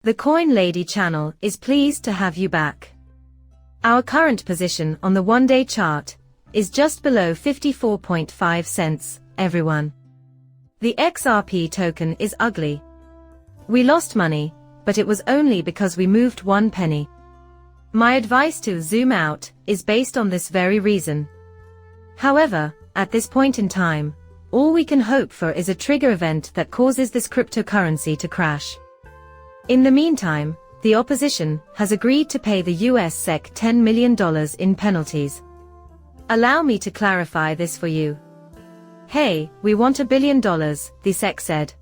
The Coin Lady channel is pleased to have you back. Our current position on the one-day chart is just below 54.5 cents, everyone. The XRP token is ugly. We lost money, but it was only because we moved 1 penny. My advice to zoom out is based on this very reason. However, at this point in time, all we can hope for is a trigger event that causes this cryptocurrency to crash. In the meantime, the opposition has agreed to pay the US SEC $10 million in penalties. Allow me to clarify this for you. Hey, we want $1 billion, the SEC said.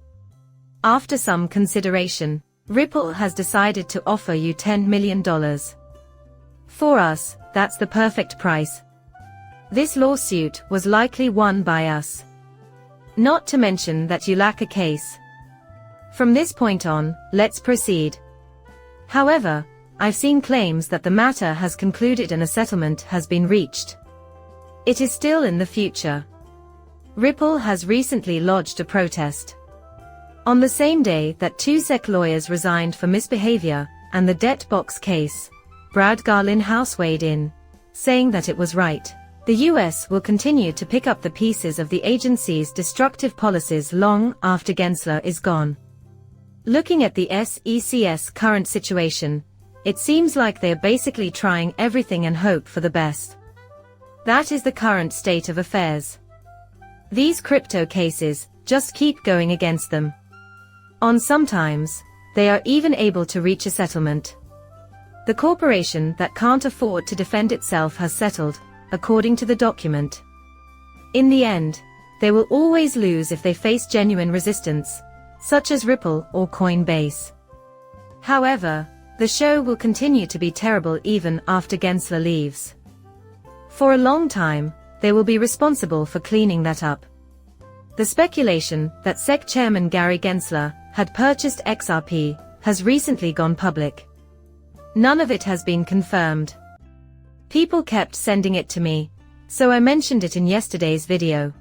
After some consideration, Ripple has decided to offer you $10 million. For us, that's the perfect price. This lawsuit was likely won by us. Not to mention that you lack a case. From this point on, let's proceed. However, I've seen claims that the matter has concluded and a settlement has been reached. It is still in the future. Ripple has recently lodged a protest. On the same day that 2 SEC lawyers resigned for misbehavior, and the debt box case, Brad Garlinghouse weighed in, saying that it was right. The US will continue to pick up the pieces of the agency's destructive policies long after Gensler is gone. Looking at the SEC's current situation, it seems like they are basically trying everything and hope for the best. That is the current state of affairs. These crypto cases just keep going against them. Sometimes, they are even able to reach a settlement. The corporation that can't afford to defend itself has settled, according to the document. In the end, they will always lose if they face genuine resistance, such as Ripple or Coinbase. However, the show will continue to be terrible even after Gensler leaves. For a long time, they will be responsible for cleaning that up. The speculation that SEC Chairman Gary Gensler had purchased XRP has recently gone public. None of it has been confirmed. People kept sending it to me, so I mentioned it in yesterday's video.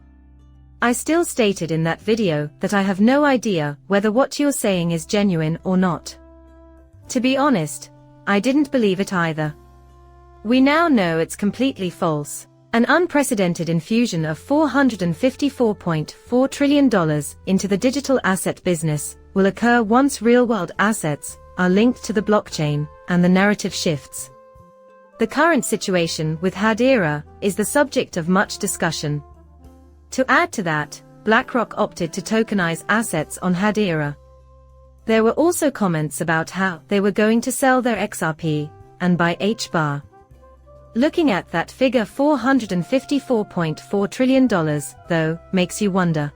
I still stated in that video that I have no idea whether what you're saying is genuine or not. To be honest, I didn't believe it either. We now know it's completely false. An unprecedented infusion of $454.4 trillion into the digital asset business will occur once real-world assets are linked to the blockchain, and the narrative shifts. The current situation with Hedera is the subject of much discussion. To add to that, BlackRock opted to tokenize assets on Hedera. There were also comments about how they were going to sell their XRP and buy HBAR. Looking at that figure $454.4 trillion, though, makes you wonder.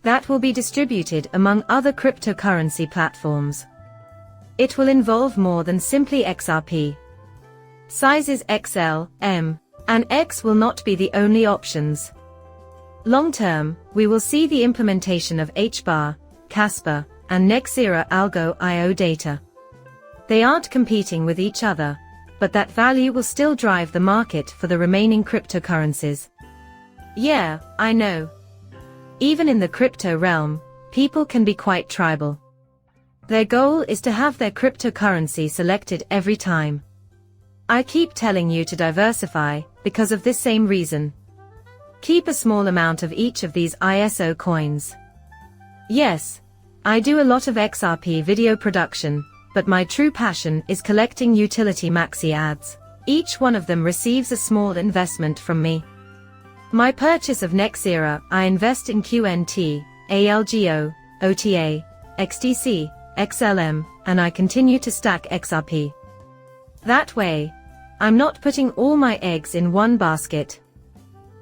That will be distributed among other cryptocurrency platforms. It will involve more than simply XRP. Sizes XL, M, and X will not be the only options. Long term, we will see the implementation of HBAR, Casper, and Nexera Algo.io data. They aren't competing with each other, but that value will still drive the market for the remaining cryptocurrencies. Yeah, I know. Even in the crypto realm, people can be quite tribal. Their goal is to have their cryptocurrency selected every time. I keep telling you to diversify, because of this same reason. Keep a small amount of each of these ISO coins. Yes, I do a lot of XRP video production, but my true passion is collecting utility maxi ads. Each one of them receives a small investment from me. My purchase of Nexera, I invest in QNT, ALGO, OTA, XDC, XLM, and I continue to stack XRP. That way, I'm not putting all my eggs in one basket.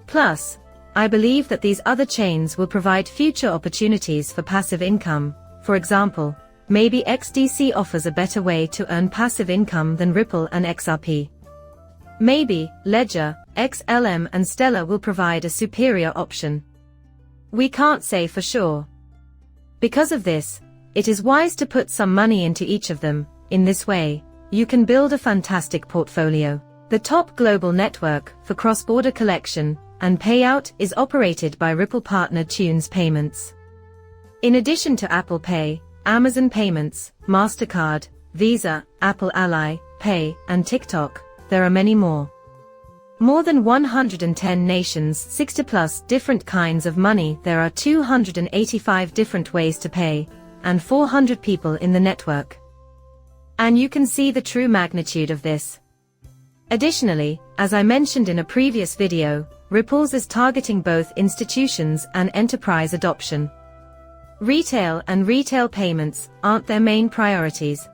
Plus, I believe that these other chains will provide future opportunities for passive income. For example, maybe XDC offers a better way to earn passive income than Ripple and XRP. Maybe Ledger, XLM and Stellar will provide a superior option. We can't say for sure. Because of this, it is wise to put some money into each of them. In this way, you can build a fantastic portfolio. The top global network for cross-border collection and payout is operated by Ripple partner Tunes Payments. In addition to Apple Pay, Amazon Payments, MasterCard, Visa, Apple Ally, Pay, and TikTok, there are many more. More than 110 nations, 60+ different kinds of money, there are 285 different ways to pay, and 400 people in the network. And you can see the true magnitude of this. Additionally, as I mentioned in a previous video, Ripple is targeting both institutions and enterprise adoption. Retail and retail payments aren't their main priorities.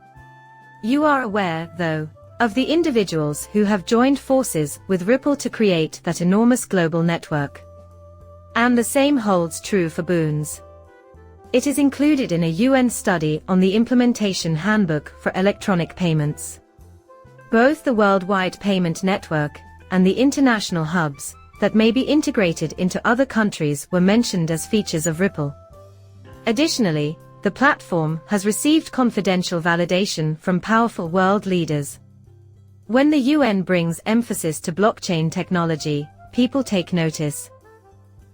You are aware, though, of the individuals who have joined forces with Ripple to create that enormous global network. And the same holds true for Boons. It is included in a UN study on the implementation handbook for electronic payments. Both the worldwide payment network and the international hubs that may be integrated into other countries were mentioned as features of Ripple. Additionally, the platform has received confidential validation from powerful world leaders. When the UN brings emphasis to blockchain technology, people take notice.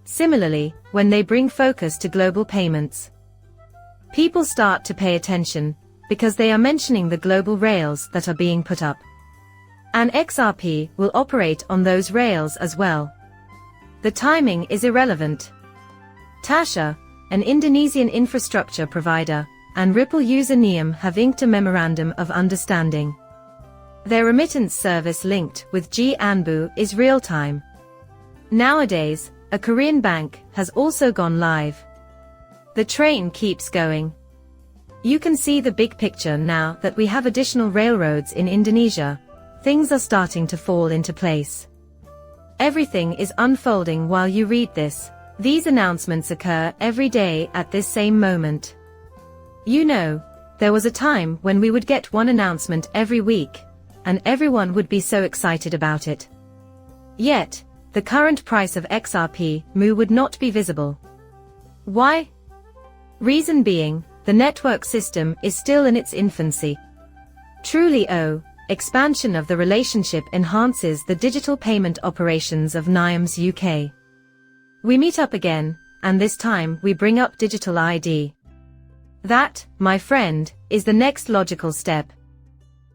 Similarly, when they bring focus to global payments, people start to pay attention, because they are mentioning the global rails that are being put up. And XRP will operate on those rails as well. The timing is irrelevant. Tasha, an Indonesian infrastructure provider, and Ripple user Neom have inked a memorandum of understanding. Their remittance service linked with Anbu is real-time. Nowadays, a Korean bank has also gone live. The train keeps going. You can see the big picture now that we have additional railroads in Indonesia. Things are starting to fall into place. Everything is unfolding while you read this. These announcements occur every day at this same moment. You know, there was a time when we would get one announcement every week, and everyone would be so excited about it. Yet, the current price of XRP MU would not be visible. Why? Reason being, the network system is still in its infancy. Truly, expansion of the relationship enhances the digital payment operations of Neom's UK. We meet up again, and this time we bring up digital ID. That, my friend, is the next logical step.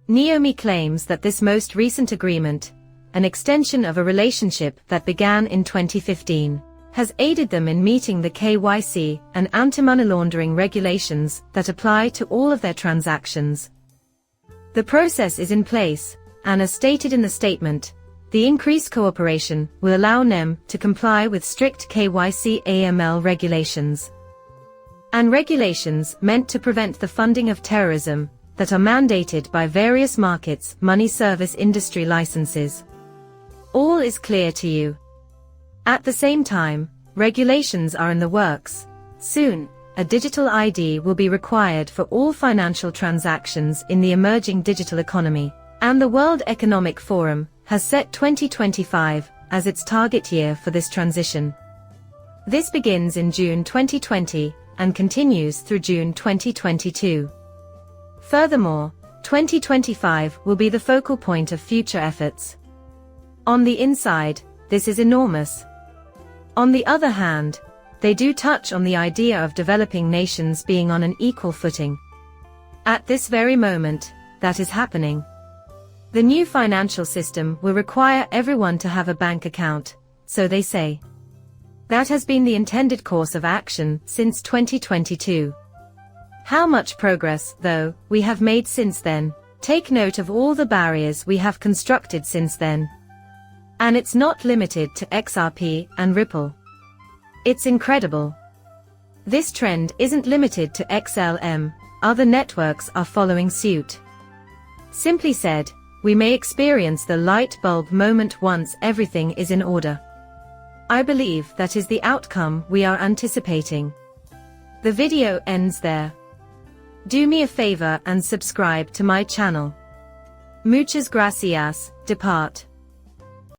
Neom claims that this most recent agreement, an extension of a relationship that began in 2015, has aided them in meeting the KYC and anti-money laundering regulations that apply to all of their transactions. The process is in place, and as stated in the statement, the increased cooperation will allow Neom to comply with strict KYC AML regulations. And regulations meant to prevent the funding of terrorism that are mandated by various markets' money service industry licenses. All is clear to you. At the same time, regulations are in the works. Soon, a digital ID will be required for all financial transactions in the emerging digital economy, and the World Economic Forum has set 2025 as its target year for this transition. This begins in June 2020 and continues through June 2022. Furthermore, 2025 will be the focal point of future efforts. On the inside, this is enormous. On the other hand, they do touch on the idea of developing nations being on an equal footing. At this very moment, that is happening. The new financial system will require everyone to have a bank account, so they say. That has been the intended course of action since 2022. How much progress, though, we have made since then. Take note of all the barriers we have constructed since then. And it's not limited to XRP and Ripple. It's incredible. This trend isn't limited to XLM, other networks are following suit. Simply said, we may experience the light bulb moment once everything is in order. I believe that is the outcome we are anticipating. The video ends there. Do me a favor and subscribe to my channel. Muchas gracias, depart.